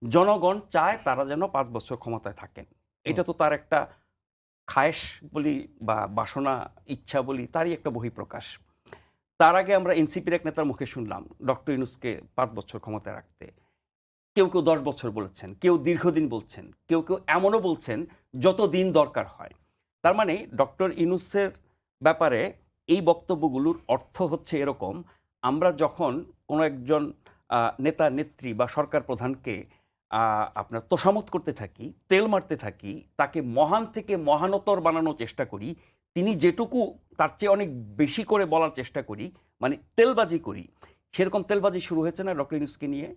জনগণ চায় তারা যেন ৫ বছর ক্ষমতায় থাকেন। এটা তো তার একটা খায়েশ বলি বা বাসনা, ইচ্ছা বলি, তারই একটা বহিঃপ্রকাশ। তার আগে আমরা এনসিপির এক নেতার মুখে শুনলাম ডক্টর ইউনূসকে ৫ বছর ক্ষমতায় রাখতে। কেউ, কেউ ১০ বছর বলেছেন, কেউ দীর্ঘদিন বলছেন, কেউ, কেউ এমনও বলছেন যত দিন দরকার হয়। তার মানে ডক্টর ইউনূসের ব্যাপারে এই বক্তব্যগুলোর অর্থ হচ্ছে এরকম, আমরা যখন কোনো একজন নেতা, নেত্রী বা সরকার প্রধানকে আপনার তোষামত করতে থাকি, তেল মারতে থাকি, তাকে মহান থেকে মহানতর বানানোর চেষ্টা করি, তিনি যেটুকু তার চেয়ে অনেক বেশি করে বলার চেষ্টা করি, মানে তেলবাজি করি, সেরকম তেলবাজি শুরু হয়েছে না ডক্টর ইউনূসকে নিয়ে?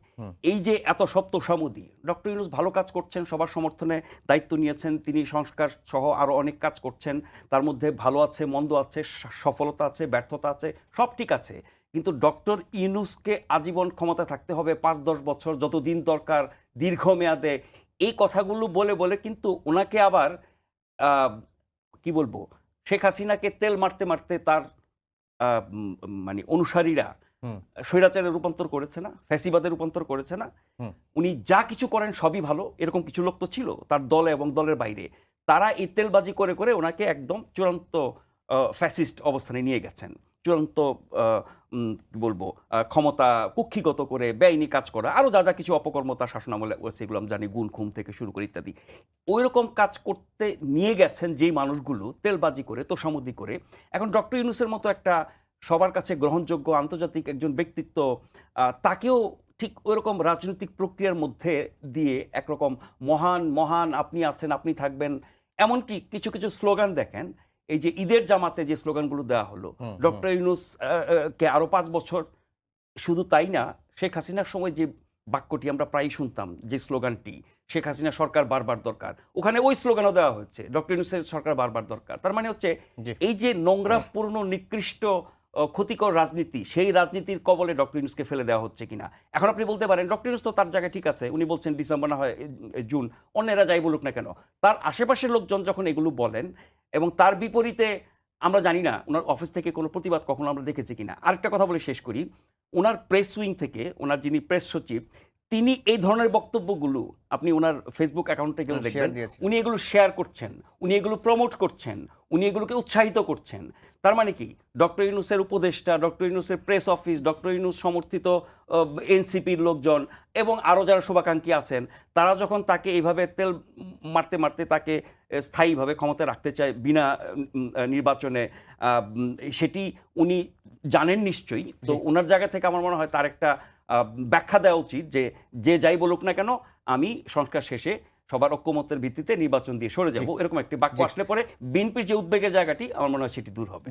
এই যে এত সব তোষামোদি, ডক্টর ইউনূস ভালো কাজ করছেন, সবার সমর্থনে দায়িত্ব নিয়েছেন, তিনি সংস্কার সহ আরও অনেক কাজ করছেন, তার মধ্যে ভালো আছে, মন্দ আছে, সফলতা আছে, ব্যর্থতা আছে, সব ঠিক আছে। কিন্তু ডক্টর ইউনূসকে আজীবন ক্ষমতা থাকতে হবে, ৫-১০ বছর, যতদিন দরকার, দীর্ঘমেয়াদে, এই কথাগুলো বলে বলে কিন্তু ওনাকে আবার কি বলবো, শেখ হাসিনাকে তেল মারতে মারতে তার মানে অনুসারীরা স্বৈরাচারে রূপান্তর করেছে না, ফ্যাসিবাদে রূপান্তর করেছে না। উনি যা কিছু করেন সবই ভালো, এরকম কিছু লোক তো ছিল তার দলে এবং দলের বাইরে। তারা এই তেলবাজি করে করে ওনাকে একদম চূড়ান্ত ফ্যাসিস্ট অবস্থানে নিয়ে গেছেন। চূড়ান্ত কি বলবো, ক্ষমতা কুক্ষিগত করে বেআইনি কাজ করা, আরও যা যা কিছু অপকর্ম তার শাসনামলে সেগুলো আমি জানি, গুণ খুম থেকে শুরু করে ইত্যাদি। ওই রকম কাজ করতে নিয়ে গেছেন যেই মানুষগুলো তেলবাজি করে, তোষামোদি করে। এখন ডক্টর ইউনূসের মতো একটা সবার কাছে গ্রহণযোগ্য আন্তর্জাতিক একজন ব্যক্তিত্ব, তাকেও ঠিক ওইরকম রাজনৈতিক প্রক্রিয়ার মধ্যে দিয়ে একরকম মহান মহান আপনি আছেন, আপনি থাকবেন, এমনকি কিছু কিছু স্লোগান দেখেন, এই যে ঈদের জামাতে যে স্লোগানগুলো দেওয়া হলো, ডক্টর ইউনূস কে আরও ৫ বছর। শুধু তাই না, শেখ হাসিনার সময় যে বাক্যটি আমরা প্রায়ই শুনতাম, যে স্লোগানটি, শেখ হাসিনা সরকার বারবার দরকার, ওখানে ওই স্লোগানও দেওয়া হচ্ছে, ডক্টর ইউনূসের সরকার বারবার দরকার। তার মানে হচ্ছে এই যে নোংরা, পূর্ণ, নিকৃষ্ট, ক্ষতিকর রাজনীতি, সেই রাজনীতির কবলে ডক্টর ইউনূসকে ফেলে দেওয়া হচ্ছে কিনা। এখন আপনি বলতে পারেন ডক্টর ইউনূস তো তার জায়গায় ঠিক আছে, উনি বলছেন ডিসেম্বর না হয় জুন, অন্যেরা যাই বলুক না কেন, তার আশেপাশের লোকজন যখন এগুলো বলেন এবং তার বিপরীতে আমরা জানি না ওনার অফিস থেকে কোনো প্রতিবাদ কখনো আমরা দেখেছি কিনা। আরেকটা কথা বলে শেষ করি, ওনার প্রেস উইং থেকে ওনার যিনি প্রেস সচিব, তিনি এই ধরনের বক্তব্যগুলো আপনি ওনার ফেসবুক অ্যাকাউন্টে গেলে দেখবেন, উনি এগুলো শেয়ার করছেন, উনি এগুলো প্রমোট করছেন, উনি এগুলোকে উৎসাহিত করছেন। তার মানে কি, ডক্টর ইউনূসের উপদেষ্টা, ডক্টর ইউনূসের প্রেস অফিস, ডক্টর ইউনূস সমর্থিত এনসিপির লোকজন এবং আরও যারা শুভাকাঙ্ক্ষী আছেন, তারা যখন তাকে এইভাবে তেল মারতে মারতে তাকে স্থায়ীভাবে ক্ষমতায় রাখতে চায় বিনা নির্বাচনে, সেটি উনি জানেন নিশ্চয়ই। তো ওনার জায়গা থেকে আমার মনে হয় তার একটা ব্যাখ্যা দেওয়া উচিত যে, যে যাই বলুক না কেন, আমি সংস্কার শেষে সবার ঐক্যমতের ভিত্তিতে নির্বাচন দিয়ে সরে যাব, এরকম একটি বাক্য আসলে পরে বিএনপির যে উদ্বেগের জায়গাটি আমার মনে হয় সেটি দূর হবে।